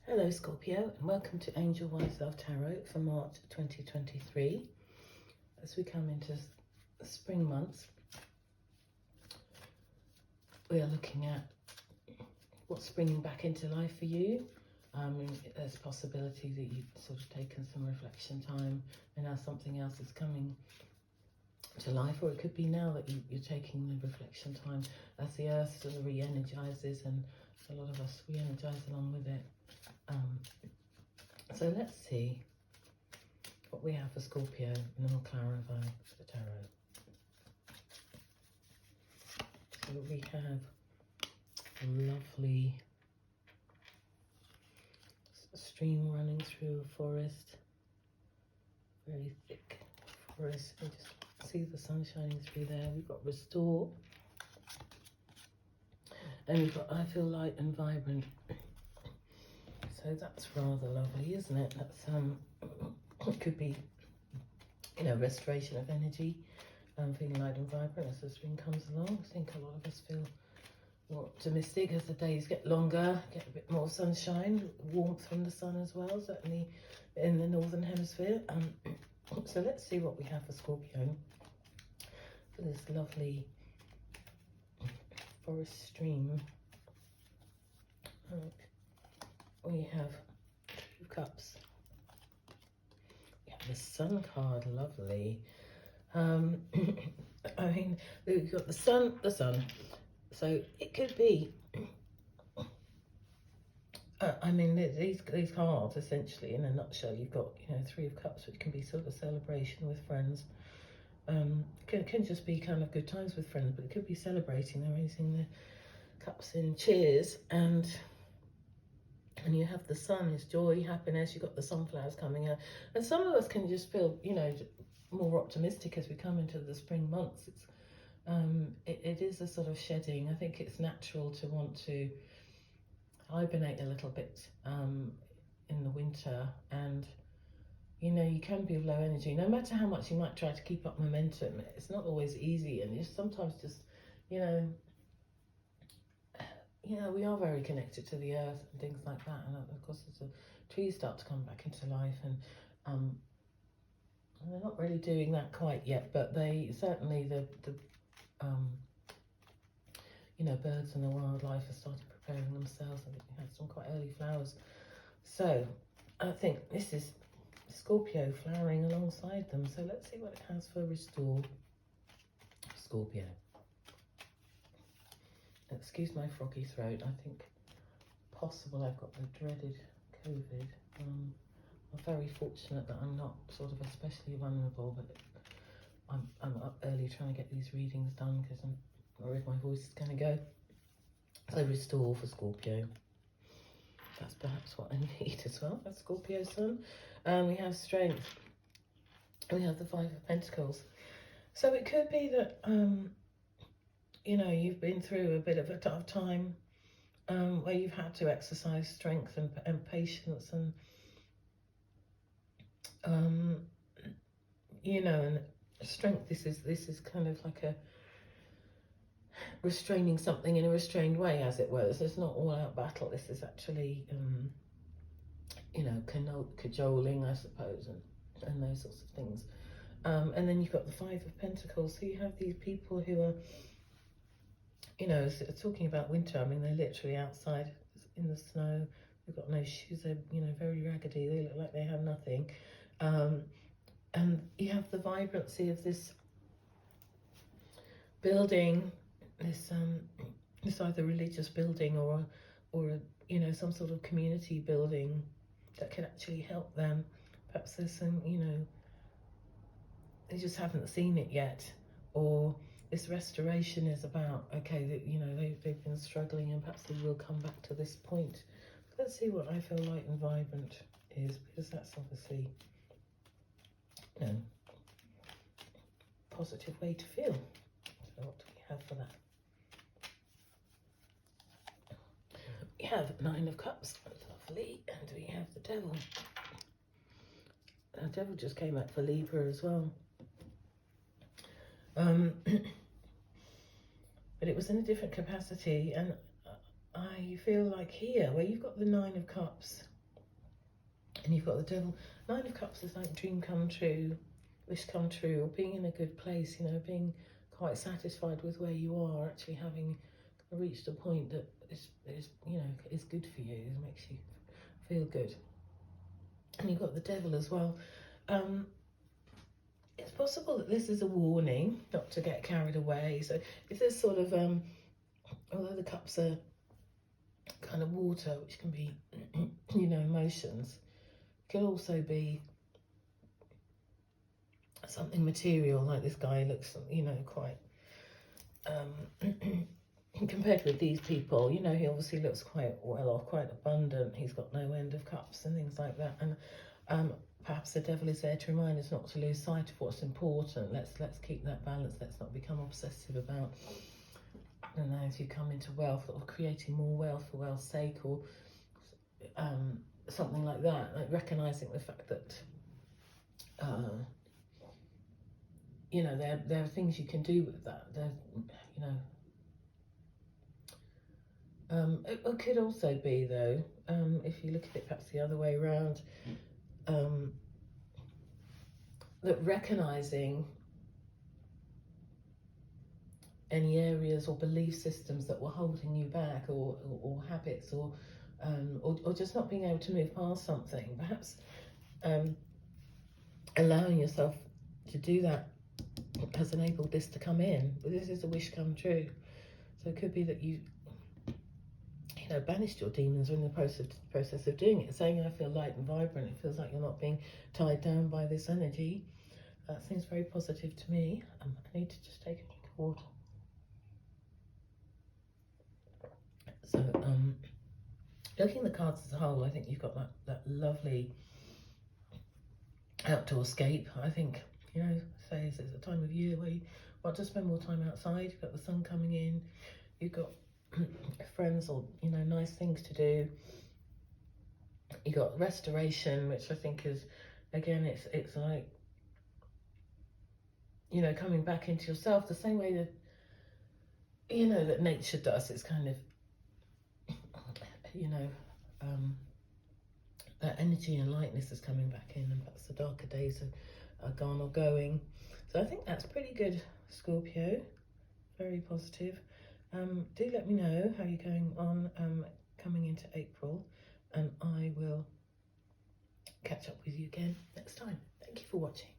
Hello Scorpio, and welcome to Angel Wise Love Tarot for March 2023. As we come into the spring months, we are looking at what's springing back into life for you. There's a possibility that you've sort of taken some reflection time and now something else is coming to life, or it could be now that you're taking the reflection time as the earth sort of re-energizes, and a lot of us re-energize along with it. So let's see what we have for Scorpio, and then we'll clarify the tarot. So we have a lovely stream running through a forest, very thick forest. You just see the sun shining through there. We've got restore, and we've got I feel light and vibrant. So that's rather lovely, isn't it? That's it could be, restoration of energy, feeling light and vibrant as the spring comes along. I think a lot of us feel more optimistic as the days get longer, get a bit more sunshine, warmth from the sun as well, certainly in the northern hemisphere. So let's see what we have for Scorpio for this lovely forest stream. We have Two of Cups. We have the Sun card, lovely. I mean, we've got the sun. So it could be, these cards, essentially, in a nutshell, you've got, Three of Cups, which can be sort of a celebration with friends. Can just be kind of good times with friends, but it could be celebrating. They're raising the cups in cheers, and you have the sun is joy, happiness. You've got the sunflowers coming out, and some of us can just feel, more optimistic as we come into the spring months. It's it is a sort of shedding. I think it's natural to want to hibernate a little bit in the winter, and you can be of low energy. No matter how much you might try to keep up momentum, it's not always easy, and you sometimes just, we are very connected to the earth and things like that. And of course, as the trees start to come back into life, and they're not really doing that quite yet, but they certainly, the birds and the wildlife have started preparing themselves. I think we had some quite early flowers. So I think this is Scorpio flowering alongside them. So let's see what it has for restore Scorpio. Excuse my froggy throat. I think possible I've got the dreaded COVID. I'm very fortunate that I'm not sort of especially vulnerable, but I'm up early trying to get these readings done because I'm worried my voice is going to go. So restore for Scorpio. That's perhaps what I need as well. That's Scorpio sun. We have strength. We have the Five of Pentacles. So it could be that you've been through a bit of a tough time where you've had to exercise strength and patience, and and strength. This is kind of like a restraining something in a restrained way, as it were. So it's not all out battle. This is actually cajoling, I suppose, and those sorts of things. And then you've got the Five of Pentacles. So you have these people who are, talking about winter. I mean, they're literally outside in the snow. They've got no shoes. They're, very raggedy. They look like they have nothing. And you have the vibrancy of this building, this either religious building or some sort of community building that can actually help them. Perhaps there's some, they just haven't seen it yet, or this restoration is about, okay, that they've been struggling, and perhaps they will come back to this point. Let's see what I feel light and vibrant is, because that's obviously positive way to feel. So what do we have for that? We have Nine of Cups, lovely, and we have the Devil. The Devil just came out for Libra as well. But it was in a different capacity, and I feel like here, where you've got the Nine of Cups, And you've got the devil. 9 of Cups is like dream come true, wish come true, or being in a good place, you know, being quite satisfied with where you are, actually having reached a point that is you know, is good for you, it makes you feel good. And you've got the devil as well. It's possible that this is a warning not to get carried away. So if there's sort of, although the cups are kind of water, which can be, you know, emotions, it can also be something material, like this guy looks, you know, quite, compared with these people, you know, he obviously looks quite well off, quite abundant. He's got no end of cups and things like that. And perhaps the devil is there to remind us not to lose sight of what's important. Let's keep that balance. Let's not become obsessive about, I don't know, if you come into wealth or creating more wealth for wealth's sake, or something like that. Like recognizing the fact that, you know, there are things you can do with that. There, you know. It could also be, though, if you look at it perhaps the other way around, that recognising any areas or belief systems that were holding you back, or habits, or just not being able to move past something, perhaps allowing yourself to do that has enabled this to come in. This is a wish come true. So it could be that you know, banished your demons, or in the process of doing it, saying, I feel light and vibrant. It feels like you're not being tied down by this energy. That seems very positive to me. I need to just take a drink of water. So, looking at the cards as a whole, I think you've got that lovely outdoor scape. I think, you know, say it's a time of year where you want to spend more time outside. You've got the sun coming in. You've got friends, or, you know, nice things to do. You got restoration, which I think is, again, it's like, you know, coming back into yourself the same way that, you know, that nature does. It's kind of, you know, that energy and lightness is coming back in, and perhaps the darker days are gone or going. So I think that's pretty good, Scorpio. Very positive. Do let me know how you're going on coming into April, and I will catch up with you again next time. Thank you for watching.